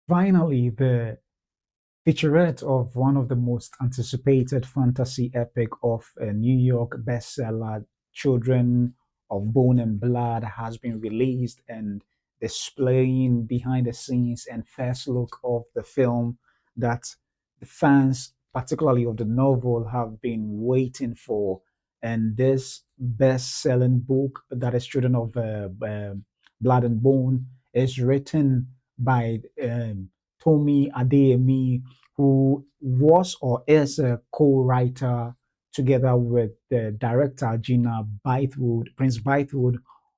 Finally, the featurette of one of the most anticipated fantasy epic of a New York bestseller, Children of Bone and Blood, has been released and displaying behind the scenes and first look of the film that the fans, particularly of the novel, have been waiting for. And this best-selling book that is Children of Blood and Bone is written by Tomi Adeyemi, who was or is a co-writer together with the director Gina Bythewood, Prince Bythewood,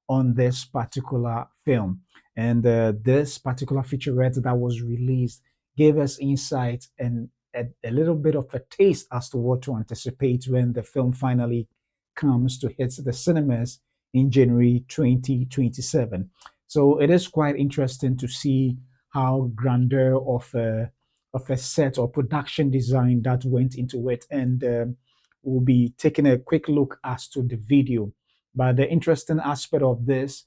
on this particular film. And this particular featurette that was released gave us insight and a little bit of a taste as to what to anticipate when the film finally comes to hit the cinemas in January 2027. So it is quite interesting to see how grandeur of a set or production design that went into it, and we'll be taking a quick look as to the video. But the interesting aspect of this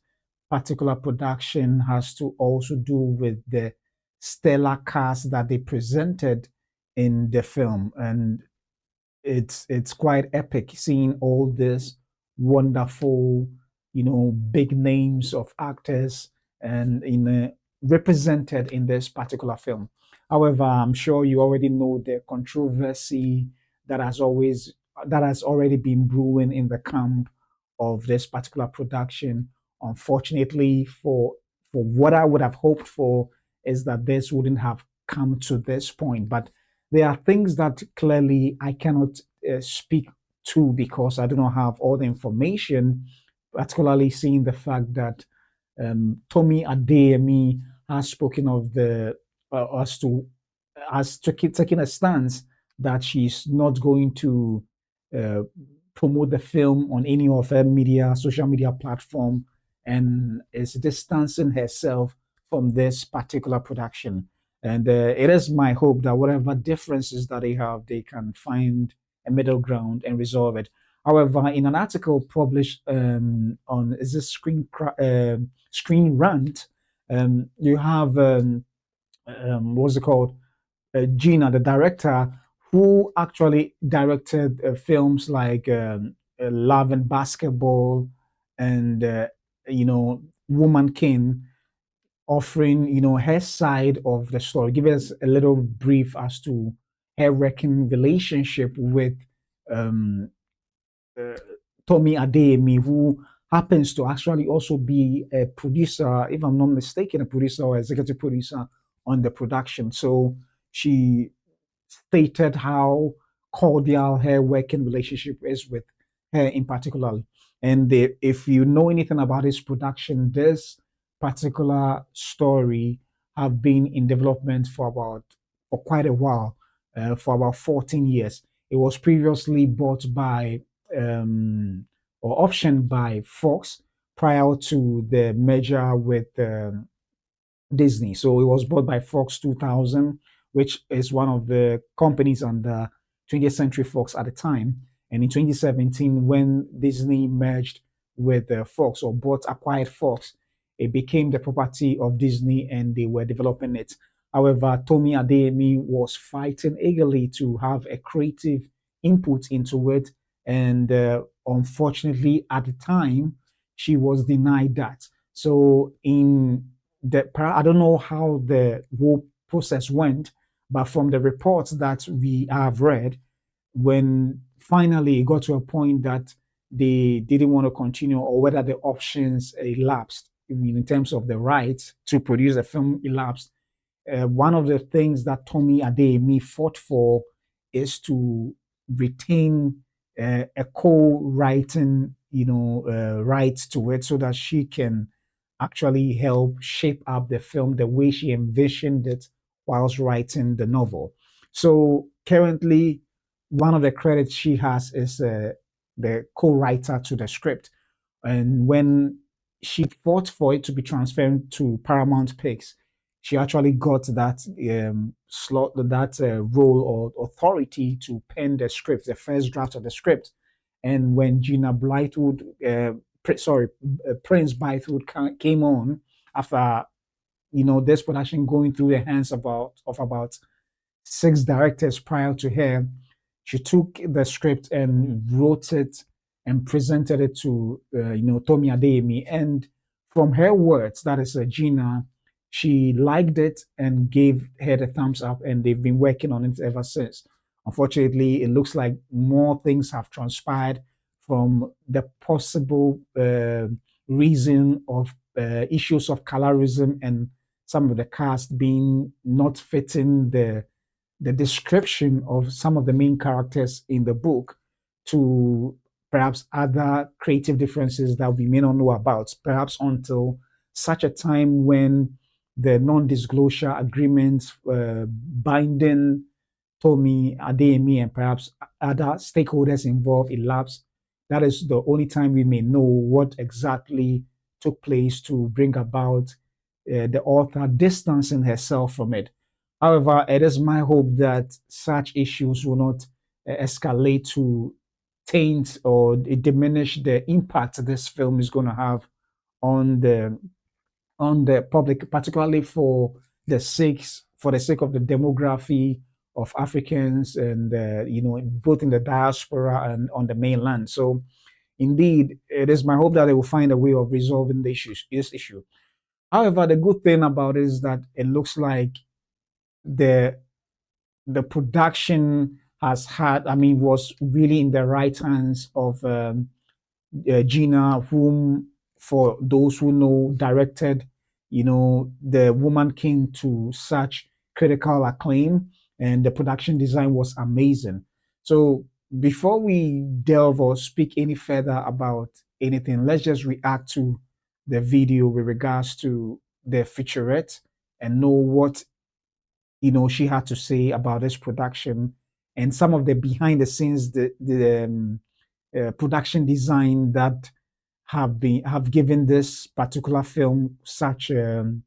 particular production has to also do with the stellar cast that they presented in the film, and it's quite epic seeing all this wonderful, big names of actors and represented in this particular film. However, I'm sure you already know the controversy that has always that has already been brewing in the camp of this particular production. Unfortunately, for what I would have hoped for is that this wouldn't have come to this point. But there are things that clearly I cannot speak to because I do not have all the information, particularly seeing the fact that Tommy Adeyemi has spoken of the as to as taking a stance that she's not going to uh, promote the film on any of her social media platform, and is distancing herself from this particular production. And it is my hope that whatever differences that they have, they can find a middle ground and resolve it. However, in an article published on is this Screen Rant, you have what's it called? Gina, the director, who actually directed films like Love and Basketball and Woman King, offering her side of the story. Give us a little brief as to her working relationship with um, uh, Tommy Adeyemi, who happens to actually also be a producer, if I'm not mistaken, a producer or executive producer on the production. So she stated how cordial her working relationship is with her in particular. And if you know anything about this production, this particular story have been in development for quite a while, for about 14 years. It was previously bought by um, or optioned by Fox prior to the merger with Disney. So it was bought by Fox 2000, which is one of the companies under 20th Century Fox at the time. And in 2017, when Disney merged with Fox or acquired Fox, it became the property of Disney and they were developing it. However, Tomi Adeyemi was fighting eagerly to have a creative input into it. And unfortunately, at the time, she was denied that. So I don't know how the whole process went, but from the reports that we have read, when finally it got to a point that they didn't want to continue, or whether the options elapsed, I mean, in terms of the rights to produce a film elapsed, one of the things that Tommy Adeyemi fought for is to retain a co-writing, rights to it, so that she can actually help shape up the film the way she envisioned it whilst writing the novel. So currently, one of the credits she has is the co-writer to the script. And when she fought for it to be transferred to Paramount Picks, she actually got that slot, that role or authority to pen the script, the first draft of the script. And when Gina Blythewood, Prince Bythewood came on after this production going through the hands of about 6 directors prior to her, she took the script and wrote it and presented it to Tomi Adeyemi. And from her words, that is Gina, she liked it and gave her the thumbs up, and they've been working on it ever since. Unfortunately, it looks like more things have transpired from the possible reason of issues of colorism and some of the cast being not fitting the description of some of the main characters in the book to perhaps other creative differences that we may not know about, perhaps until such a time when the non-disclosure agreements binding Tomi Adeyemi and perhaps other stakeholders involved elapse. That is the only time we may know what exactly took place to bring about the author distancing herself from it. However, it is my hope that such issues will not escalate to taint or diminish the impact this film is going to have on the public, particularly for the sake of the demography of Africans and both in the diaspora and on the mainland. So, indeed, it is my hope that they will find a way of resolving this issue. However, the good thing about it is that it looks like the the production was really in the right hands of Gina, whom, for those who know, directed, The Woman King to such critical acclaim, and the production design was amazing. So before we delve or speak any further about anything, let's just react to the video with regards to the featurette and know what she had to say about this production and some of the behind the scenes, the production design that have given this particular film such um,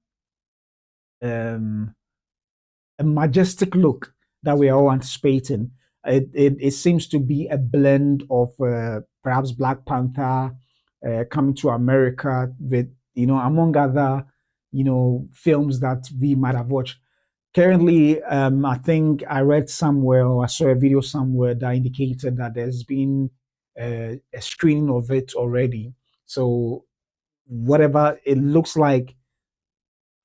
a majestic look that we are all anticipating. It seems to be a blend of perhaps Black Panther coming to America with among other films that we might have watched. Currently, I think I read somewhere or I saw a video somewhere that indicated that there's been a screening of it already. So whatever it looks like,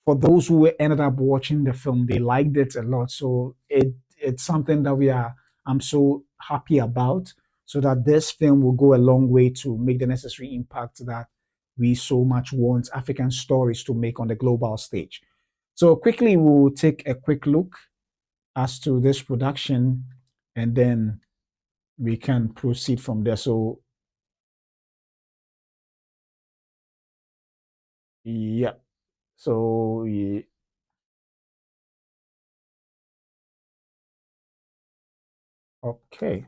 for those who ended up watching the film, they liked it a lot. So it's something that I'm so happy about, so that this film will go a long way to make the necessary impact that we so much want African stories to make on the global stage. So quickly, we'll take a quick look as to this production, and then we can proceed from there. So yeah, so yeah. Okay.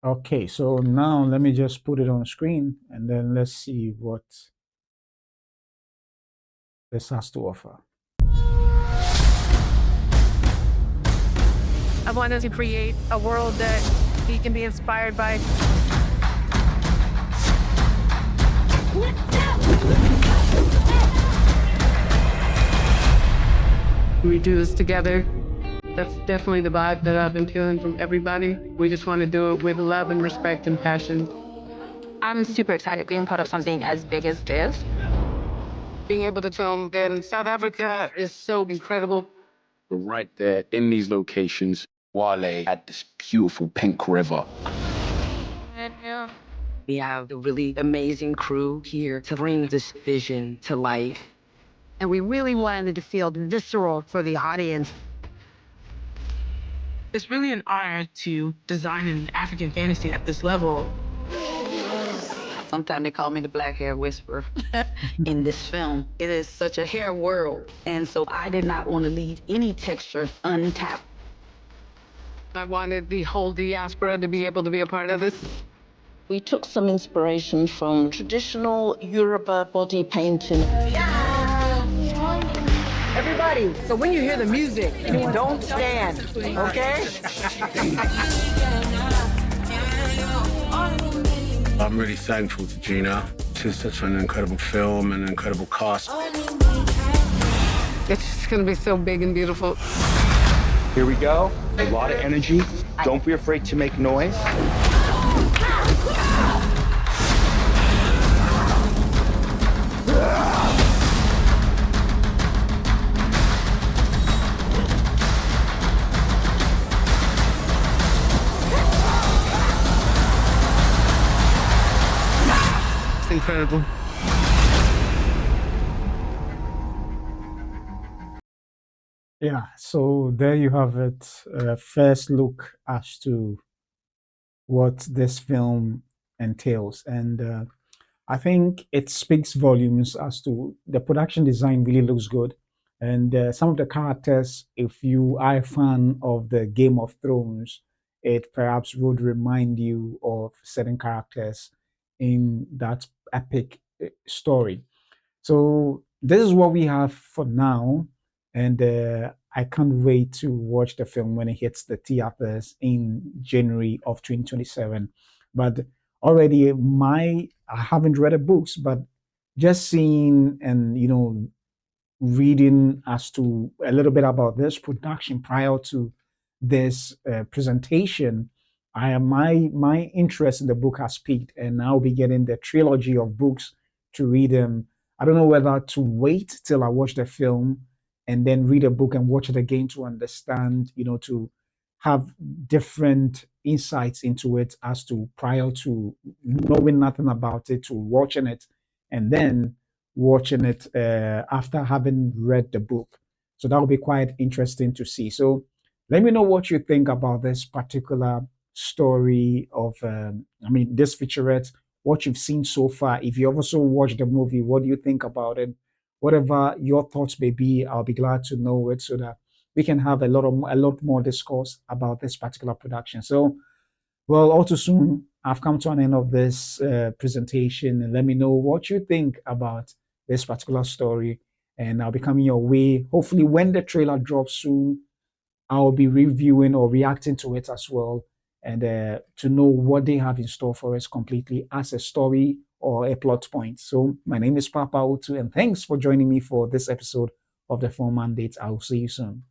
Okay, so now let me just put it on screen and then let's see what this has to offer. I wanted to create a world that he can be inspired by. We do this together. That's definitely the vibe that I've been feeling from everybody. We just want to do it with love and respect and passion. I'm super excited being part of something as big as this. Being able to film in South Africa is so incredible. Right there in these locations, Wale had this beautiful pink river. We have a really amazing crew here to bring this vision to life. And we really wanted to feel visceral for the audience. It's really an honor to design an African fantasy at this level. Sometimes they call me the black hair whisperer. In this film, it is such a hair world. And so I did not want to leave any texture untapped. I wanted the whole diaspora to be able to be a part of this. We took some inspiration from traditional Yoruba body painting. Everybody, so when you hear the music, don't stand, okay? I'm really thankful to Gina. This is such an incredible film and an incredible cast. It's just gonna be so big and beautiful. Here we go. A lot of energy. Don't be afraid to make noise. It's incredible. Yeah, so there you have it. First look as to what this film entails. And I think it speaks volumes as to the production design really looks good. And some of the characters, if you are a fan of the Game of Thrones, it perhaps would remind you of certain characters in that epic story. So this is what we have for now, and I can't wait to watch the film when it hits the theaters in January of 2027. But already, I haven't read the books, but just seeing and reading as to a little bit about this production prior to this presentation, my interest in the book has peaked, and I'll be getting the trilogy of books to read them. I don't know whether to wait till I watch the film and then read a book and watch it again to understand, to have different insights into it as to prior to knowing nothing about it to watching it and then watching it after having read the book. So that will be quite interesting to see. So let me know what you think about this particular story of, this featurette, what you've seen so far. If you also watched the movie, what do you think about it? Whatever your thoughts may be, I'll be glad to know it so that we can have a lot more discourse about this particular production. So, well, all too soon, I've come to an end of this presentation, and let me know what you think about this particular story. And I'll be coming your way. Hopefully, when the trailer drops soon, I'll be reviewing or reacting to it as well, and to know what they have in store for us completely as a story or a plot point. So, my name is Papa Otu, and thanks for joining me for this episode of the Four Mandates. I'll see you soon.